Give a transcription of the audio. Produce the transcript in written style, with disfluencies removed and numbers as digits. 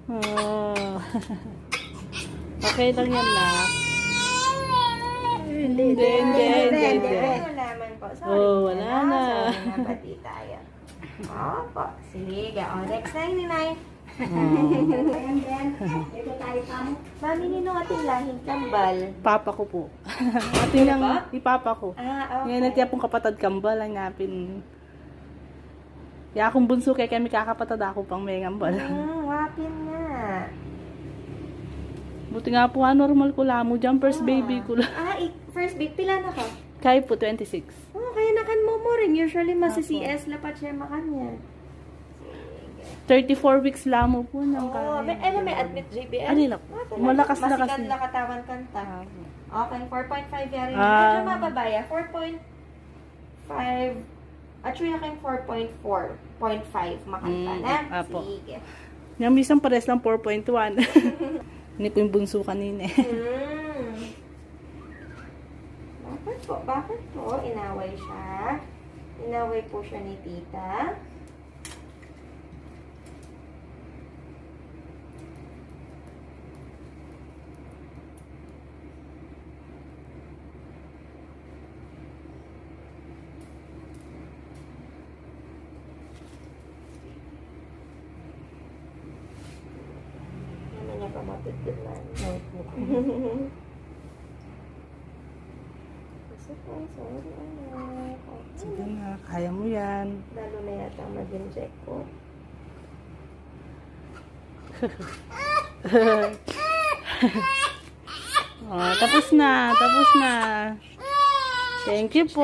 Oh. Okay lang yan na. Hindi. Ano naman po? Sorry. Wala na. Sorry na, pati tayo. Opo. Sige. O, next na yun, Nay. Dito tayo pa mo. Mami, nino ating lahing kambal. Papa ko po. Ating lang, ba? ipapa ko. Ah, okay. Ngayon natin pong kapatid kambal, hanapin. Kaya akong bunso kaya kami kakapatid ako pang may kambal. Wapin nga. Buti nga po, normal ko lang mo dyan. First baby ko lang. First baby, pila na ka? Kaya po, 26. Oh, kaya nakan mo mo rin. Usually, Apo. masi-CS lapat siya makanya. 34 weeks lang mo po nang Oo, may admit JBL. Ano na po? Malakas na kasi. Masikan na katawan kanta. Okay, 4.5 yari. Ah. Medyo mababaya. 4.5. Actually, akin 4.4. 0.5 makanta na. Apo. Sige. Yung isang pares lang 4.1. Hindi po yung bunso kanina eh. Bakit po? Inaway siya. Inaway po siya ni tita. Ano niya pa matutulad? Sorry, anak. Sige na, kaya mo yan. Lalo na yata mag-inject ko. Tapos na. Thank you po.